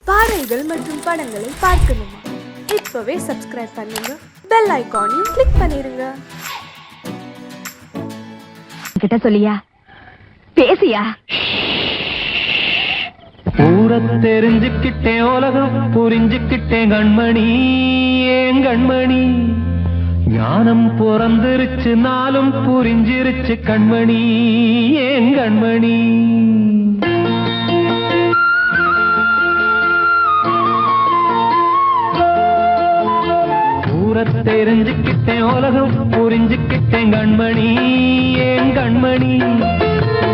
பாடல்கள் மற்றும் படங்களை பார்க்கணுமா? இப்பவே சப்ஸ்கிரைப் பண்ணுங்க, பெல் ஐகானையும் கிளிக் பண்ணிருங்க. கிட்ட சொல்லியா பேசியா? ஊரை தெரிஞ்சுக்கிட்டேன், உலகம் புரிஞ்சுக்கிட்டேன் கண்மணி, ஏன் கண்மணி. ஞானம் பிறந்திருச்சு, நாளும் புரிஞ்சிருச்சு கண்மணி, ஏன் கண்மணி. ஊரை தெரிஞ்சுக்கிட்டேன், உலகம் புரிஞ்சுக்கிட்டேன் கண்மணி, ஏன் கண்மணி.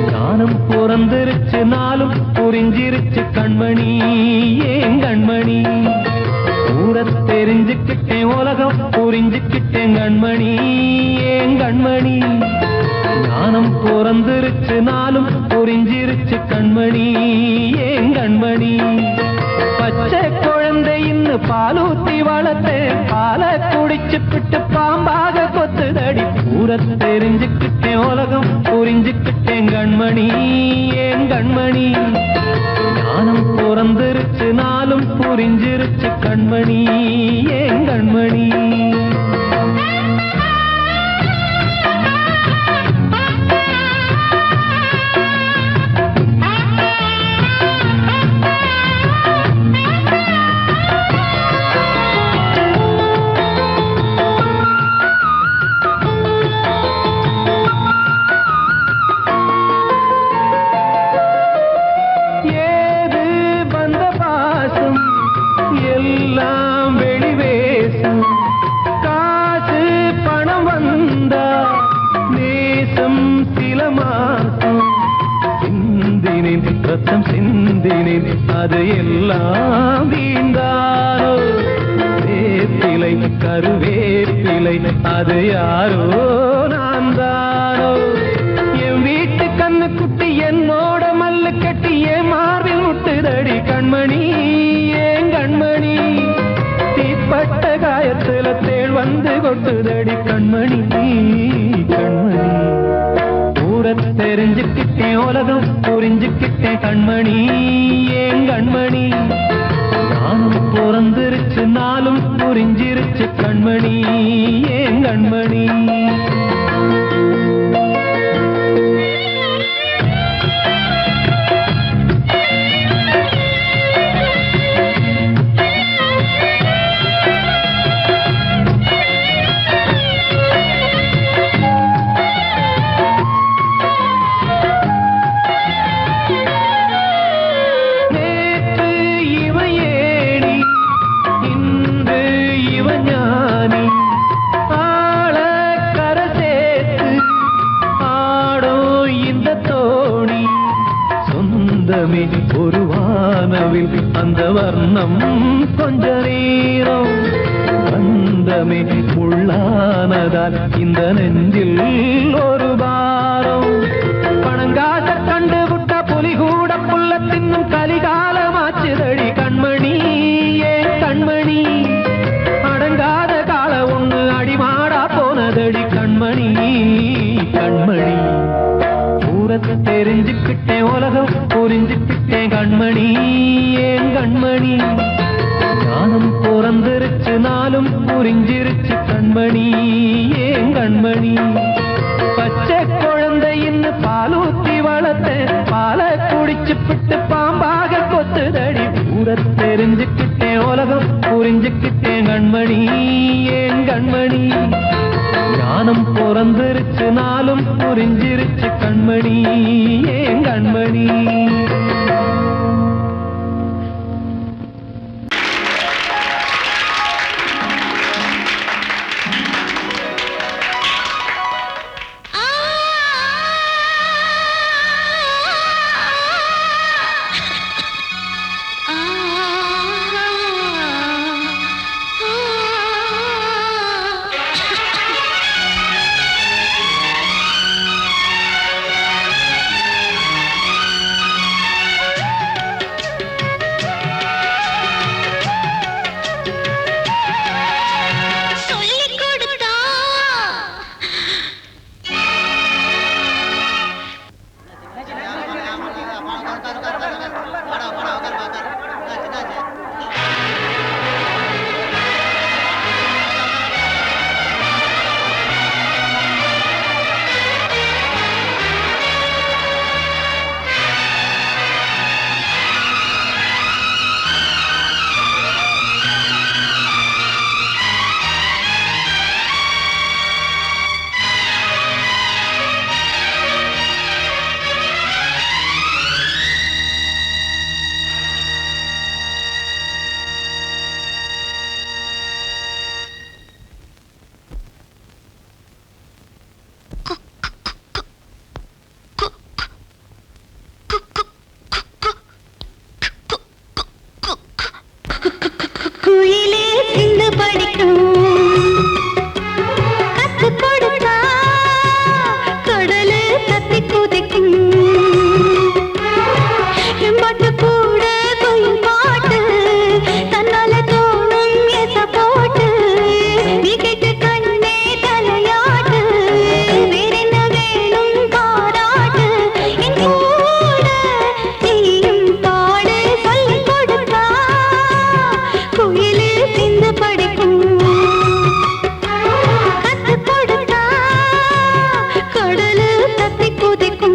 ஞானம் பிறந்திருச்சு, நாளும் புரிஞ்சிருச்சு கண்மணி, ஏன் கண்மணி. ஊரை தெரிஞ்சுக்கிட்டேன், உலகம் புரிஞ்சுக்கிட்டேன் கண்மணி, ஏன் கண்மணி. ஞானம் பிறந்திருச்சு, நாளும் புரிஞ்சிருச்சு கண்மணி, ஏன் கண்மணி. பச்சை குழந்தை இன்னும் பாலூத்தி வளர்த்தேன், பாலை குடிச்சு பிட்டு பாம்பாக கொத்துதடி. ஊரை தெரிஞ்சுக்கிட்டேன், உலகம் புரிஞ்சுக்கிட்டேன் கண்மணி, ஏன் கண்மணி. ஞானம் பிறந்திருச்சு, நாளும் புரிஞ்சிருச்சு கண்மணி, ஏன் கண்மணி. ரத்தம் சிந்தினேன், அது எல்லாம் வீண்டானோ. வேப்பிலை கருவேப்பிலை, அது யாரோ நான் தானோ. என் வீட்டு கண்ணு குட்டி என்னோட மல்லு கட்டி என் மார்பில் முட்டுதடி கண்மணி, ஏன் கண்மணி. தீப்பட்ட காயத்துல தேள் வந்து கொட்டுதடி கண்மணி, கண்மணி. ஊரை தெரிஞ்சுக்கிட்டேன், உலகம் புரிஞ்சுக்கிட்டேன் கண்மணி, ஏன் கண்மணி. நானும் பிறந்திருச்சு, நாளும் புரிஞ்சிருச்சு கண்மணி, ஏன் கண்மணி. ஒரு வானவில் அந்த வர்ணம் கொஞ்ச நேரம் வந்தமே உள்ளானதால் இந்த நெஞ்சில் ஒரு பாரம். பணங்காச கண்டு விட்ட புலி கூட புல்ல தின்னும் கலிகாலமாச்சுதடி கண்மணி, ஏன் கண்மணி. அடங்காத கால ஒண்ணு அடிமாடா போனதடி கண்மணி, கண்மணி. ஊரை தெரிஞ்சுக்கிட்டேன், உலகம் புரிஞ்சுக்கிட்டேன் கண்மணி, ஏன் கண்மணி. ஞானம் பிறந்திருச்சு, நாளும் புரிஞ்சிருச்சு கண்மணி, ஏன் கண்மணி. பச்சை குழந்தை இன்னும் பாலூத்தி வளர்த்தேன், பாலை குடிச்சு பிட்டு பாம்பாக கொத்துதடி. ஊரை தெரிஞ்சுக்கிட்டேன், உலகம் புரிஞ்சுக்கிட்டேன் கண்மணி, ஏன் கண்மணி. ஞானம் பிறந்திருச்சு, நாளும் புரிஞ்சிருச்சு கண்மணி, ஏன் கண்மணி. படிக்கும் கத்து கொடுத்தா கடலு தத்தி குதிக்கும் எம்பாட்டு கூட கோயில் பாட்டு தன்னால தோணும் எச போட்டு நீ கேட்டு கண்ணே தலையாட்டு வேறென்ன வேணும் பாராட்டு என் கூட நீயும் பாடு சொல்லிக் கொடுத்தா குயிலு சிந்து படிக்கும் கத்து கொடுத்தா கடலு தத்தி குதிக்கும்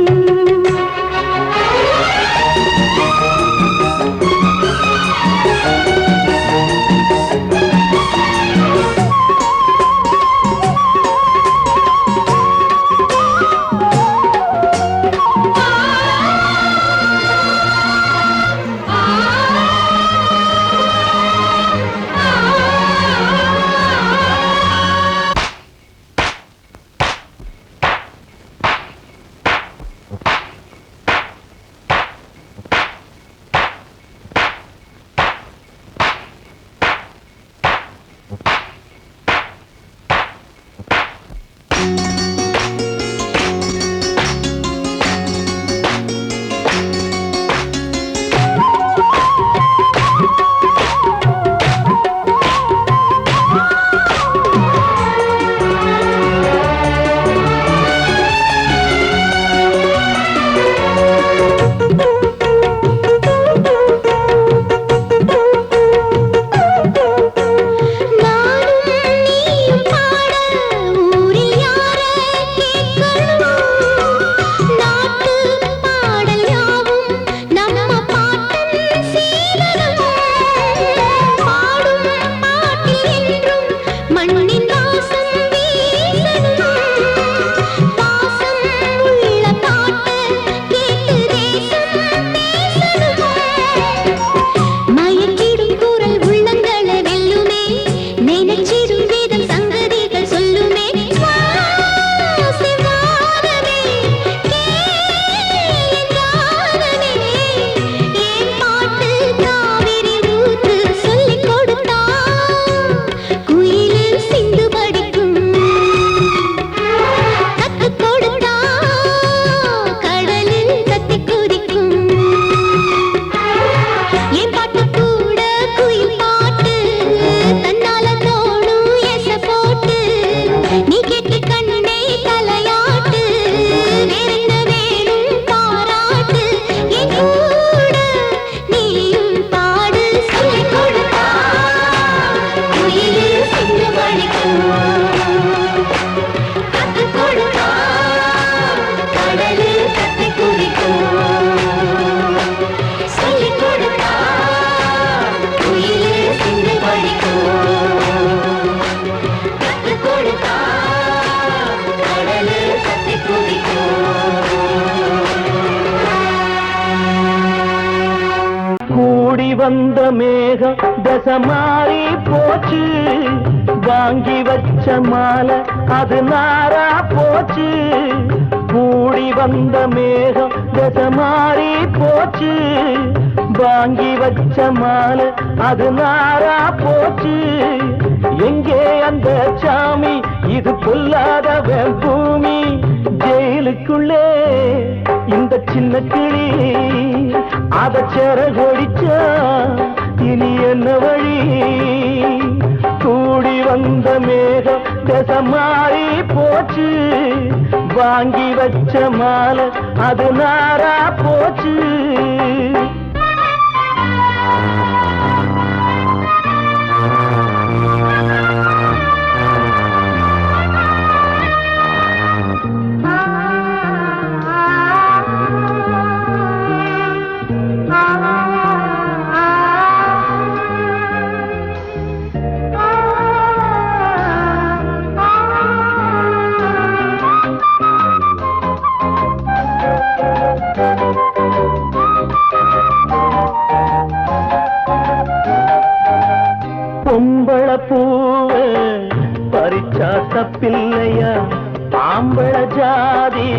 வந்த மேகம் தசை மாறி போச்சு வாங்கி வச்ச மாலை அது நாரா போச்சு கூடி வந்த மேகம் தசை மாறி போச்சு வாங்கி வச்ச மாலை அது நாரா போச்சு எங்கே அந்த சாமி இது பொல்லாதவன் பூமி ஜெயிலுக்குள்ளே இந்த சின்ன கிளி அத செரகொடிச்சா இனி என்ன வழி கூடி வந்த மேகம் தசை மாறி போச்சு வாங்கி வச்ச மாலை அது நாரா போச்சு பொம்பள பூவ பறிச்சா தப்பில்லையா ஆம்பள ஜாதி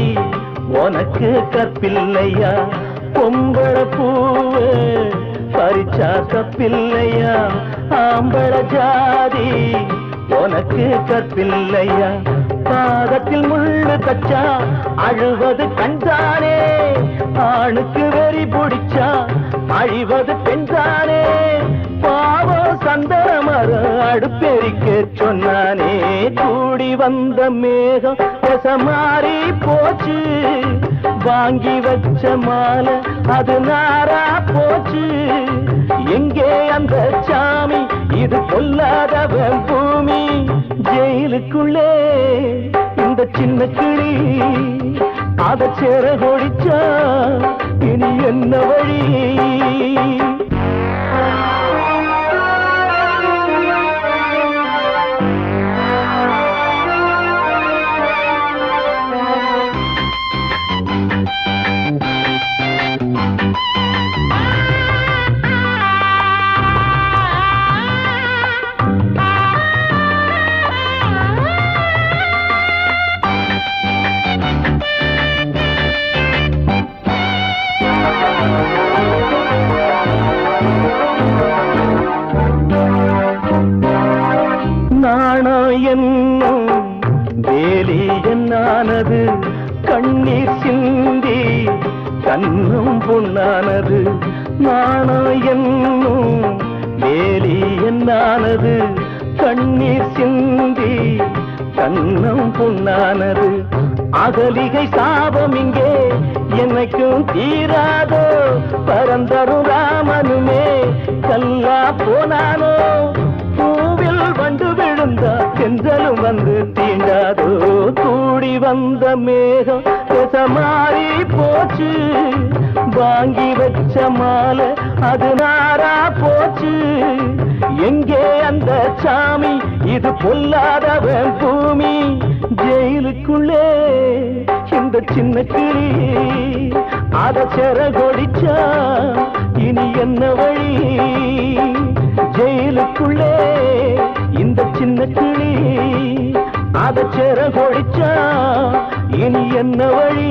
உனக்கு கற்பில்லையா பொம்பள பூவ பறிச்சா தப்பில்லையா ஆம்பள ஜாதி உனக்கு கற்பில்லையா பாதத்தில் முள்ளு தச்சா அழுவது கண்தானே ஆணுக்கு வெறி பிடிச்சா அழிவது பெண்தானே பாவம் சந்தன மரம் அடுப்பெரிக்க சொன்னானே கூடி வந்த மேகம் மாறி போச்சு வாங்கி வச்ச மாலை அது நாரா போச்சு எங்கே அந்த சாமி இது கொல்லாதவன் பூமி ஜெயிலுக்குள்ளே இந்த சின்ன கிளி அத சேர கொடிச்சா இனி என்ன வழி என்னும் வேலி என்னானது கண்ணீர் சிந்தி கண்ணும் பொன்னானது நாணம் என்னும் வேலி என்னானது கண்ணீர் சிந்தி கண்ணும் பொன்னானது அகலிகை சாபம் இங்கே என்னைக்கும் தீராதோ பரந்தரும் ராமனுமே கல்லா போனானோ பூவில் வண்டு விழுந்தா செஞ்சலும் வந்து தீண்டாதோ கூடி வந்த மேகம் மாறி போச்சு வாங்கி வச்ச மாலை அது நாரா போச்சு எங்கே அந்த சாமி இது பொல்லாதவன் பூமி ஜெயிலுக்குள்ளே இந்த சின்ன கிளி அத செர கொடிச்சா இனி என்ன வழி ஜெயிலுக்குள்ளே இந்த சின்ன கிளி அத செர கொடிச்சா இனி என்ன வழி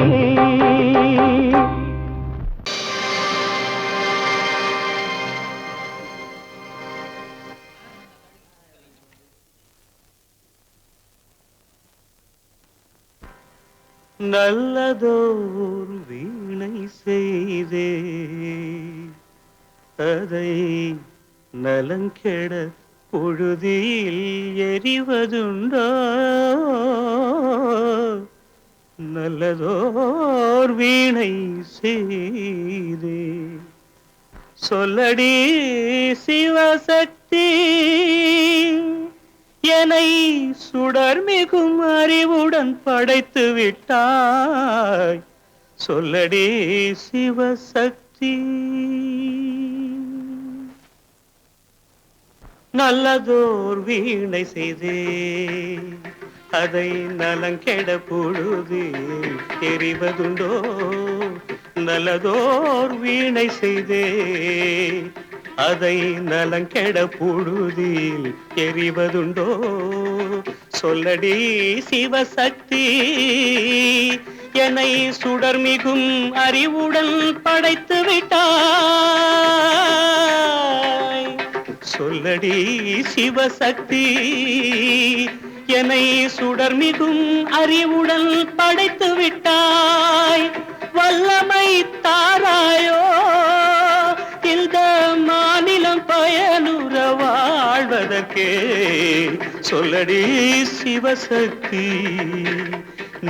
நல்லதோர் வீணை செய்தே அதை நலங்கெட பொழுதில் எறிவதுண்டோ நல்லதோர் வீணை செய்தே சொல்லடி சிவசக்தி என்னை சுடர் மிகும் அறிவுடன் படைத்து விட்டாய் சொல்லடி சிவசக்தி நல்லதோர் வீணை செய்தே அதை நலங்கெட பொழுது எறிவதுண்டோ நல்லதோர் வீணை செய்தே அதை நலங்கெட பொழுதில் எறிவதுண்டோ சொல்லடி சிவசக்தி என்னை சுடர் மிகும் அறிவுடன் படைத்து விட்டாய் சொல்லடி சிவசக்தி என்னை சுடர் மிகும் அறிவுடன் படைத்து விட்டாய் வல்லமை தாராயோ இந்த மாநிலம் பயனுற வாழ்வதற்கே சொல்லடி சிவசக்தி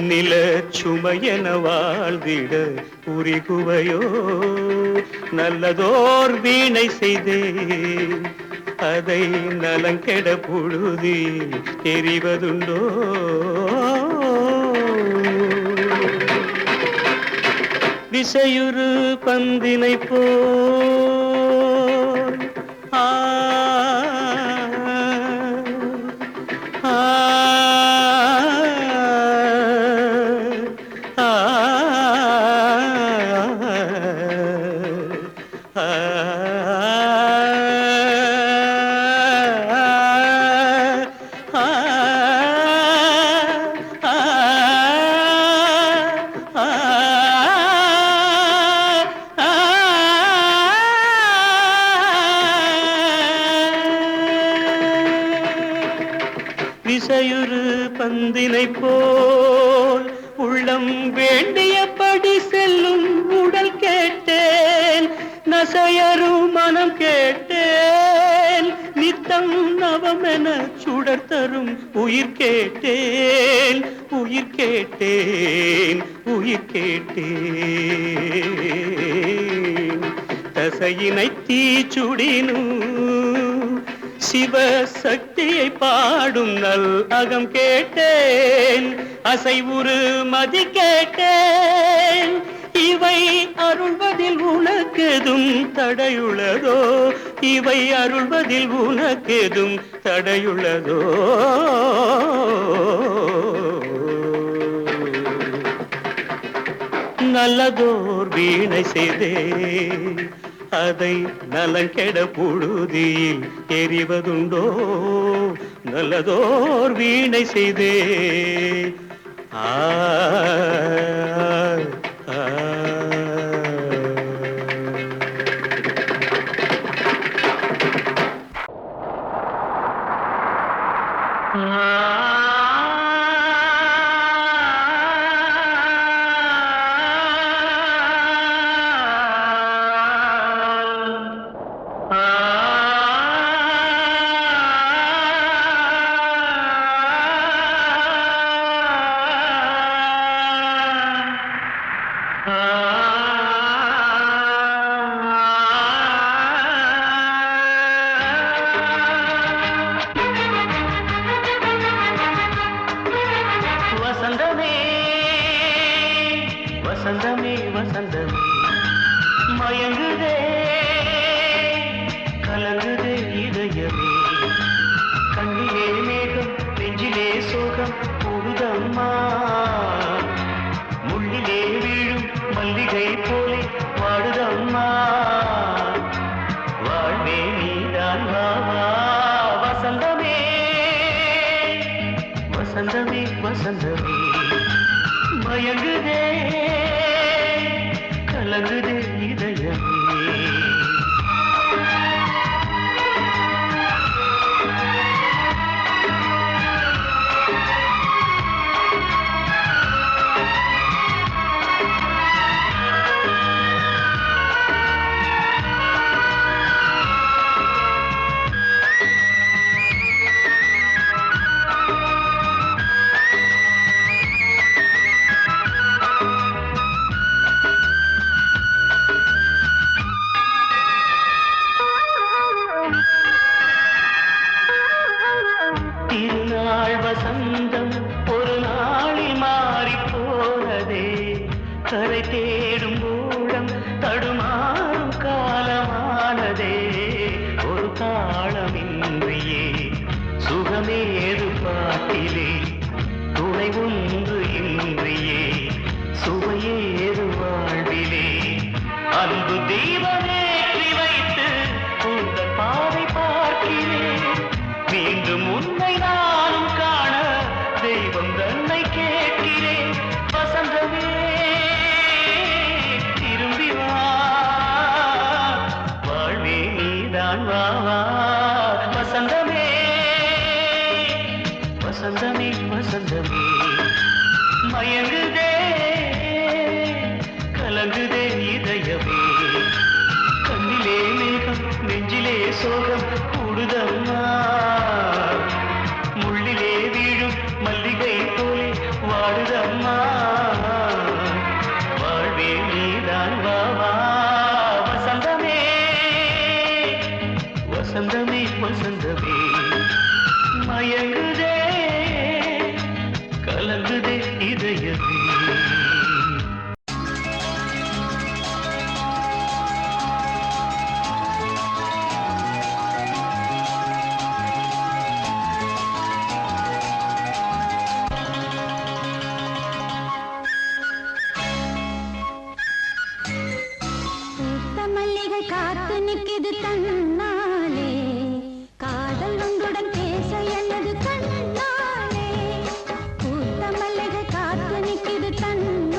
நில சுமையென வாழ்ந்திட புரிகுவையோ நல்லதோர் வீணை செய்தே அதை நலங்கெட பொழுதில் தெரிவதுண்டோ விசையுறு பந்தினை போல் ஆ இசையுறு பந்தினை போல் உள்ளம் வேண்டியபடி செல்லும் உடல் கேட்டேன், நசையரும் மனம் கேட்டேன், நித்தம் நவமென சுடர் தரும் உயிர் கேட்டேன், உயிர் கேட்டேன், உயிர் கேட்டேன். தசையினை தீச்சுடினும் சிவசக்தியை பாடும் நல் அகம் கேட்டேன், அசைவுறு மதி கேட்டேன். இவை அருள்வதில் உனக்கெதும் தடையுள்ளதோ, இவை அருள்வதில் உனக்கெதும் தடையுள்ளதோ. நல்லதோர் வீணை செய்தே அதை நலங்கெட புழுதியில் எறிவதுண்டோ, நல்லதோர் வீணை செய்தே. ஆ வசந்தமே வசந்தமே மயங்குதே கலங்குதே இதயமே, கண்ணிலே மேகம் நெஞ்சிலே சோகம் கூடுதம்மா, முள்ளிலே வீழும் மல்லிகை போலே வாடுதம்மா, வாழ்வே நீதான் வாவா. வசந்தமே வசந்தமே வசந்தமே மயங்குதே கலங்குதே இதயமே. திருநாள் வசந்தம் ஒரு நாளில் மாறி போனதே, கரை தேடும் ஊடம் தடுமாறும் காலமானதே, ஒரு தாளமின்றியே சுகமேது பாட்டிலே, துணை ஒன்று இன்றியே சுவையேது வாழ்விலே, அன்பு தீபமேற்றி வைத்து உங்கள் பாதை பார்க்கிறேன், மீண்டும் உன்னை நானும் காண தெய்வம் தன்னை கேட்கிறேன். வசந்தமே திரும்பி வா, வாழ்வே நீதான் வாவா. வசந்தமே வசந்தமே வசந்தமே மயங்குதே கலங்குதே இதயமே, கண்ணிலே மேகம் நெஞ்சிலே சோகம் கூடுதம்மா, முள்ளிலே வீழும் மல்லிகை போலே வாடுதம்மா, வாழ்வே நீதான் வாவா. வசந்தமே வசந்தமே வசந்தமே மயங்குதே கலங்குதே இதயமே. மல்லிகை காத்து நிற்கிது தன்னாலே, காதல் உங்களுடன் பேச என்னது கண்ணாலே, பூத்த மல்லிகை காத்து நிற்கிது தன்னாலே.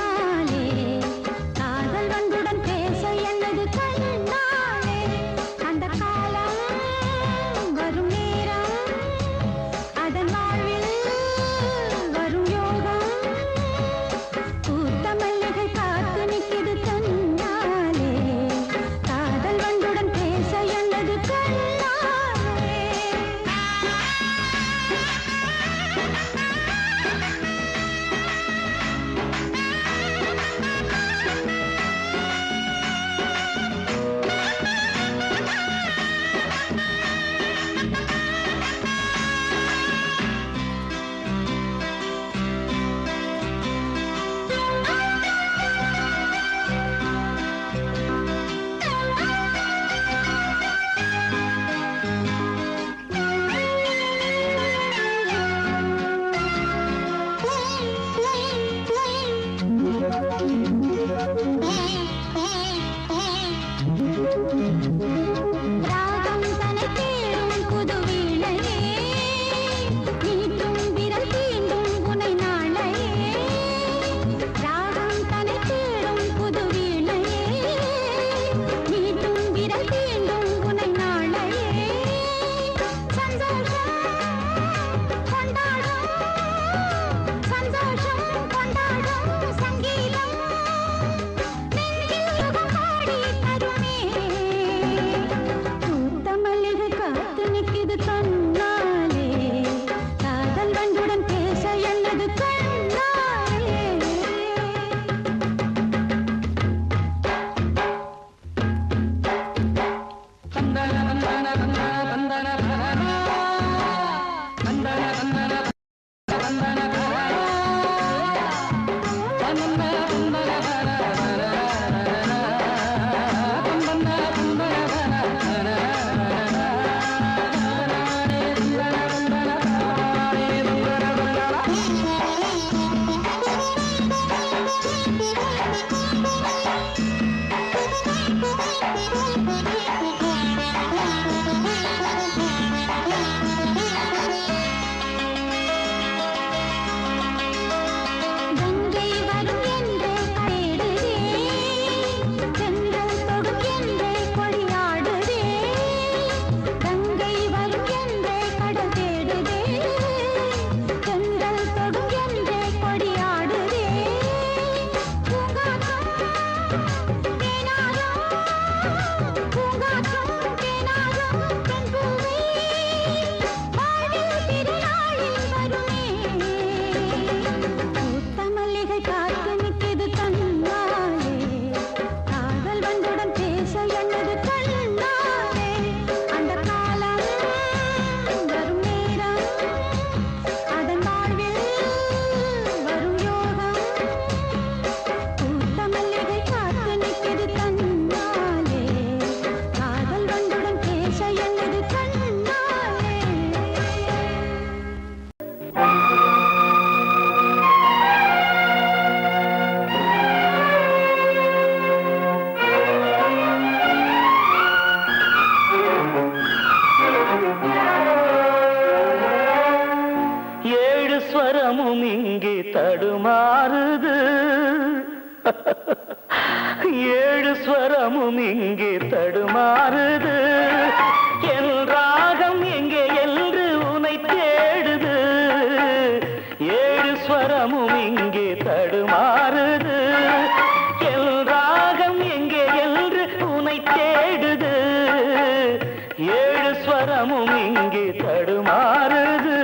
ஸ்வரமும் இங்கே தடுமாறுது.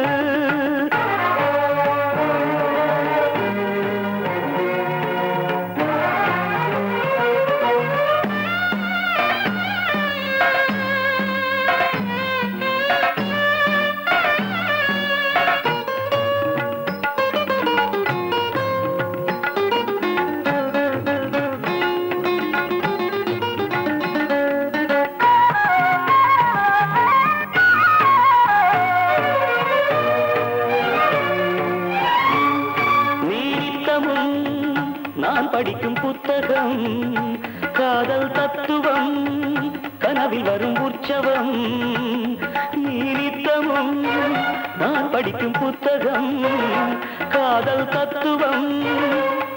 நான் படிக்கும் புத்தகம் காதல் தத்துவம் கனவில் வரும் உற்சவம். நித்தமும் நான் படிக்கும் புத்தகம் காதல் தத்துவம்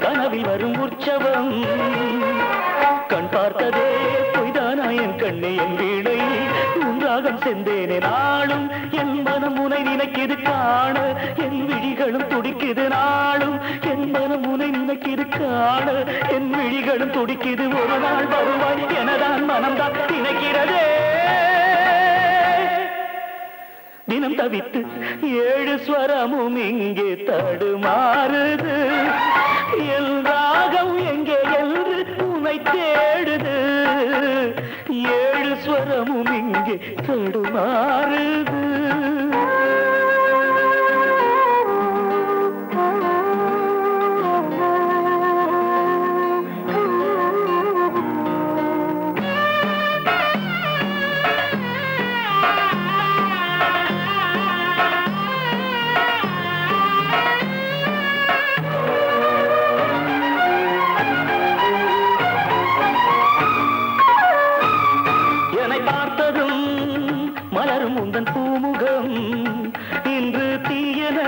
கனவில் வரும் உற்சவம். கண் பார்த்ததே பொய்தானா என் கண்ணே என் வீணை உன்றாகம் சென்றேனே நாளும். என் மனம் உனை நினைக்கிது காண என் விழிகளும் துடிக்குது நாளும். என் மனம் உனை நினைக்கிது காண என் விழிகளும் துடிக்குது. ஒரு நாள் வருவாய் எனதான் மனம்தான் நினைக்கிறதே. தினம் தவித்து 7 ஸ்வரமும் இங்கே தடுமாறுது. என் ராகம் எங்கே என்று உன்னை தேடுது. 7 ஸ்வரமும் இங்கே தடுமாறுது. மலரும் உந்தன் பூமுகம் இன்று தீயன.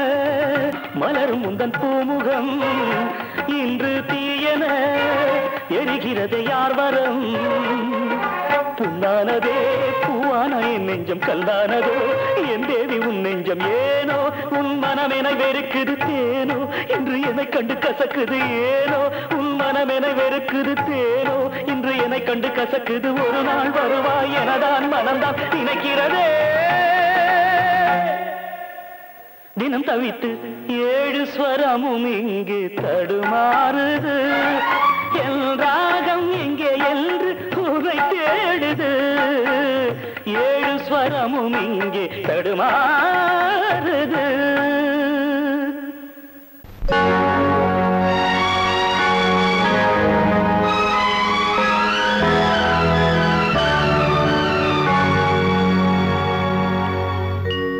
மலரும் உந்தன் பூமுகம் இன்று தீயன எரிகிறது யார் வரம். புண்ணானதே பூவான என் நெஞ்சம் கல்லானதோ என் தேவி உன் நெஞ்சம் ஏனோ. உன் மனம் என வெறுக்குது தேனோ இன்று என்னை கண்டு கசக்குது ஏனோ. உன் மனம் என வெறுக்குது தேனோ இன்று என்னை கண்டு கசக்குது. ஒரு நாள் வருவாய் எனதான் மனம்தான் நினைக்கிறதே. தினம் தவித்து 7 ஸ்வரமும் இங்கே தடுமாறுது. என் ராகம் எங்கே என்று உன்னை தேடுது. 7 ஸ்வரமும் இங்கே தடுமாறுது.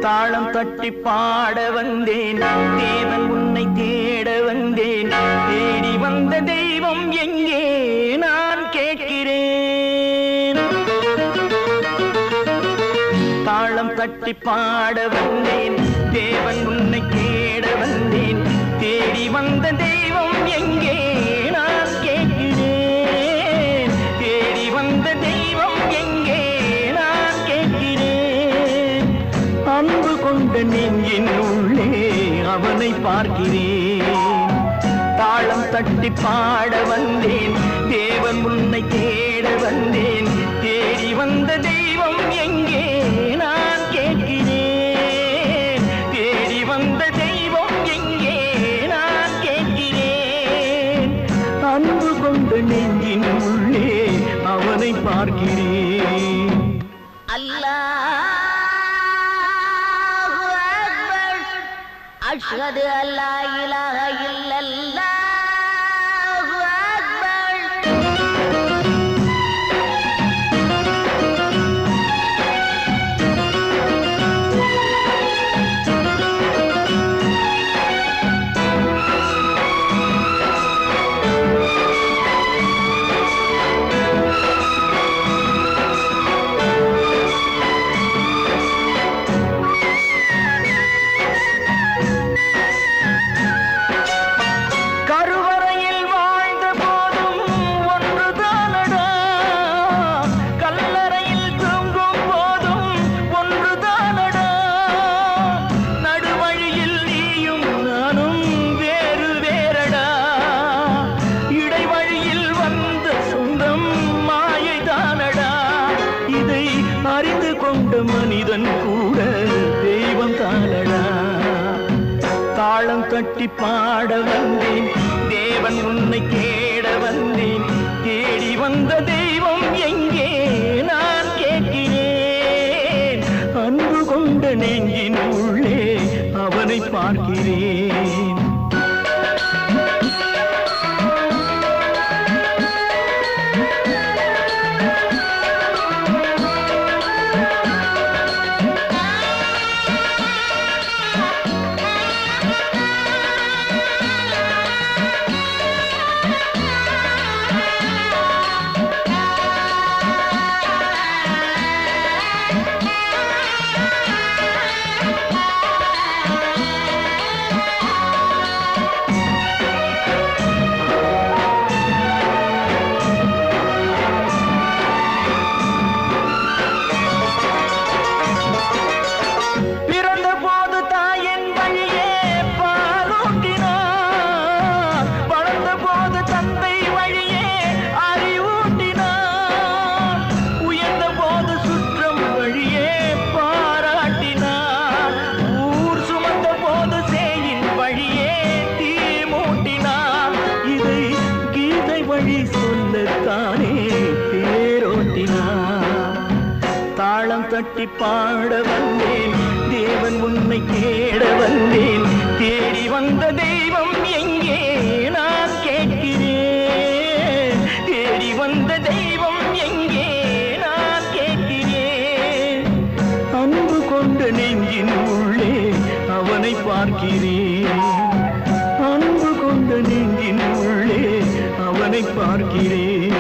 தாளம் தட்டி பாட வந்தேன் தேவன் உன்னை தேட வந்தேன். தேடி வந்த தெய்வம் எங்கே நான் கேட்கிறேன். தாளம் தட்டி பாட வந்தேன் தேவன் உன்னை தேட வந்தேன். தேடி வந்த தெய்வம் எங்கே நான் கேட்கிறேன். தேடி வந்த தெய்வம் எங்கே நான் கேட்கிறேன். அன்பு கொண்ட நெஞ்சின் உள்ளே அவனை பார்க்கிறேன். தாளம் தட்டி பாட வந்தேன் தேவன் உன்னை தேட வந்தேன். தேடி வந்த தெய்வம் எங்கே நான் கேட்கிறேன். தேடி வந்த தெய்வம் எங்கே நான் கேட்கிறேன். அன்பு கொண்ட நெஞ்சின் உள்ளே அவனை பார்க்கிறேன். அஷ்ஹது அல்லா இலாஹ இல்லல்லாஹு அக்பர். தட்டி பாட வந்தேன், தேவன் உன்னை தேட வந்தேன். தேடி வந்த தெய்வம் எங்கே நான் கேட்கிறேன். அன்பு கொண்ட நெஞ்சின் உள்ளே அவனை பார்க்கிறேன். தட்டி பாட வந்தேன், தேவன் உன்னை தேட வந்தேன். தேடி வந்த தெய்வம் எங்கே நான் கேட்கிறேன். தேடி வந்த தெய்வம் எங்கே நான் கேட்கிறேன். அன்பு கொண்ட நெஞ்சின் உள்ளே அவனை பார்க்கிறேன். அன்பு கொண்ட நெஞ்சின் உள்ளே அவனை பார்க்கிறேன்.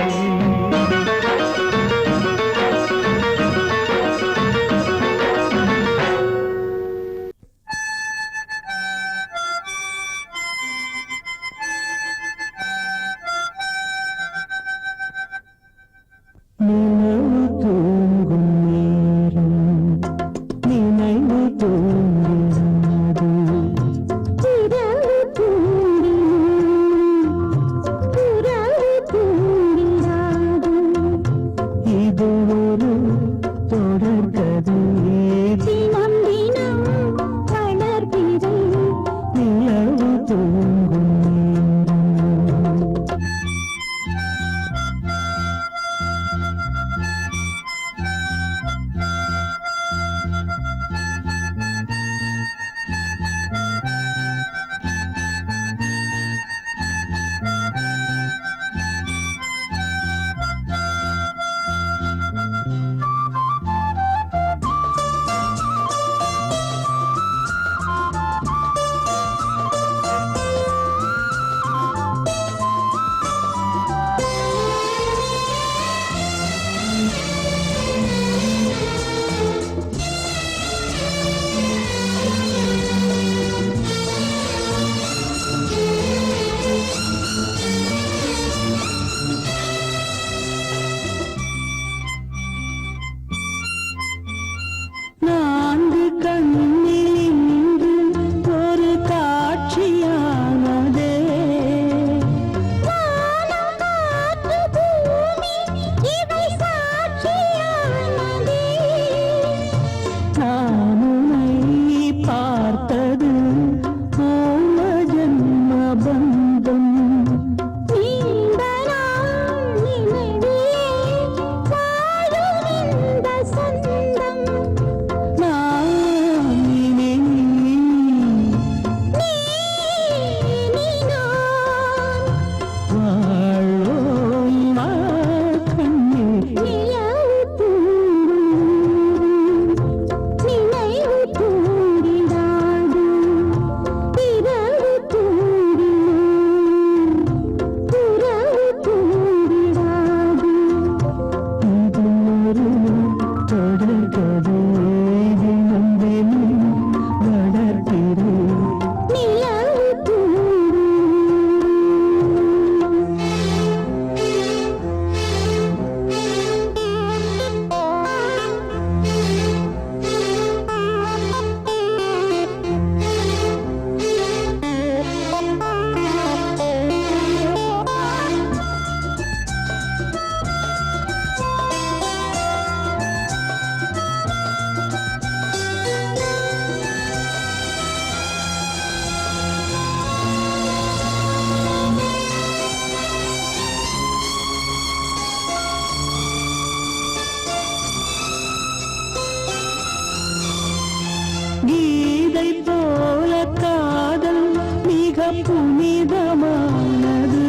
கீதை போல காதல் மிக புனிதமானது.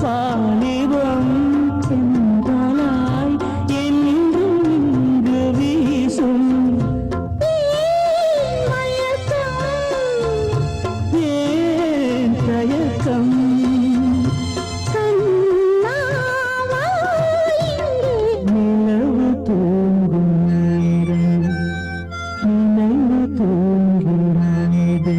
வாலிபம் சென்றலாய் என்றும் இங்கு வீசும். ஏன் தயக்கம்? நிலவு தூங்கும் நேரம் நினைவு தூங்குகிறது.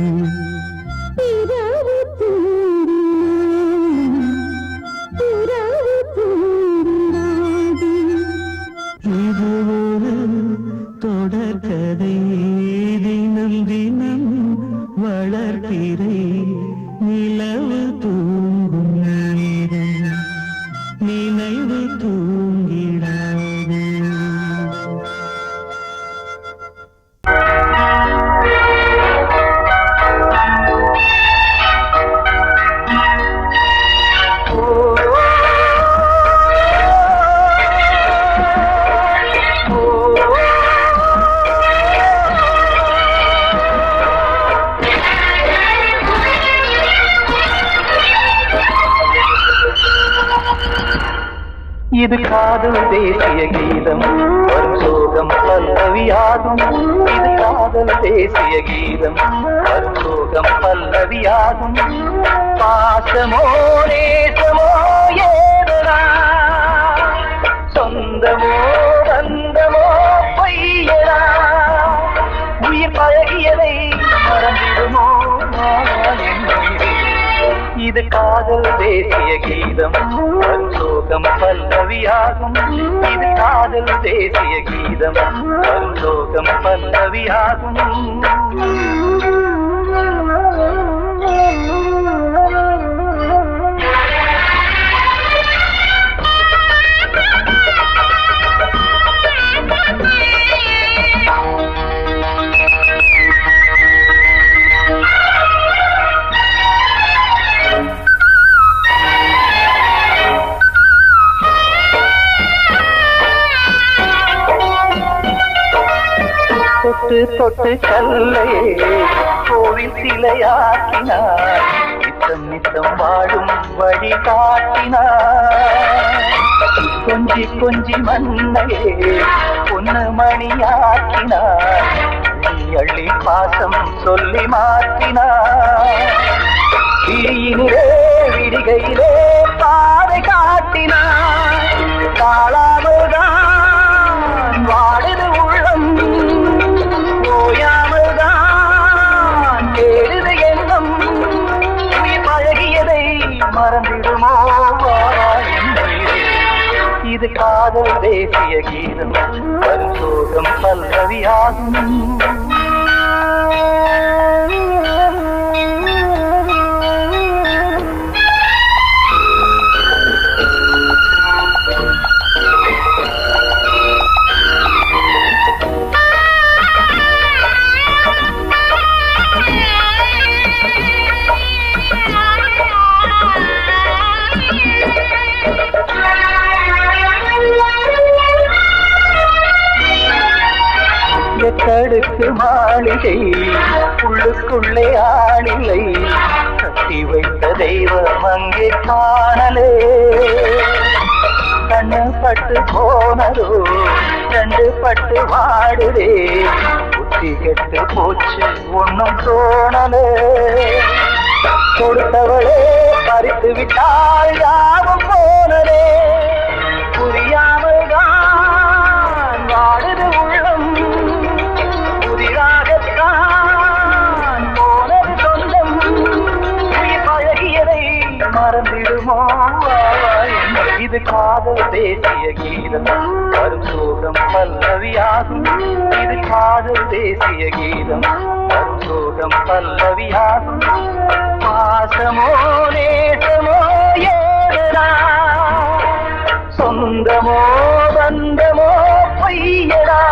இது ஒரு தொடர்கதை, தினம் தினம் வளர்ப்பிறை. நிலவு தூங்கும் நேரம் நினைவு தூங்கிடாது. இது காதல் தேசிய கீதம், வரும் சோகம் பல்லவியாகும். இது காதல் தேசிய கீதம், வரும் சோகம் பல்லவியாகும். பாசமோ நேசமோ ஏதனா, சொந்தமோ பந்தமோ பொய்யனா, உயிர் பழகியதை மறந்திடுமோ இது காதல் தேசிய கீதம், வரும் சோகம் பல்லவியாகும். இது காதல் தேசிய கீதம், வரும் சோகம் பல்லவியாகும். தொட்டு தொட்டு கல்லையே கோவில் சிலையாக்கினார், நித்தம் நித்தம் வாழும் வழி காட்டினார். கொஞ்சி கொஞ்சி மண்ணையே பொன்னு மணியாக்கினார், அள்ளி பாசம் சொல்லி மாற்றினார். விழியினிலே விடிகையிலே பாதை காட்டினார், காளாமல்தான் வாடுது உள்ளம், ஓயாமல்தான் கேடுது எண்ணம். உயிர் பழகியதை மறந்திடுமோ இது காதல் தேசிய கீதம், வரும் சோகம் பல்லவியாகும். எத்தடுக்கு மாளிகை உள்ளுக்குள்ளே ஆளிலை, கட்டி வைத்த தெய்வம் அங்கே காணலே. கண்ணு பட்டு போனதோ ரெண்டு பட்டு வாடுதே, புத்தி கெட்டு போச்சு ஒன்னும் தோணலே. கொடுத்தவளே பறித்து விட்டால் யாவும் போனதே, புரியாமல் தான் வாடுது உள்ளம். புதிராகத்தான் போனது சொந்தம், உயிர் பழகியதை மறந்திடுமோ இது காதல் தேசிய கீதம், வரும் சோகம் பல்லவியாகும். இது காதல் தேசிய கீதம், வரும் சோகம் பல்லவியாகும். பாசமோ நேசமோ ஏதனா, சொந்தமோ பந்தமோ பொய்யடா.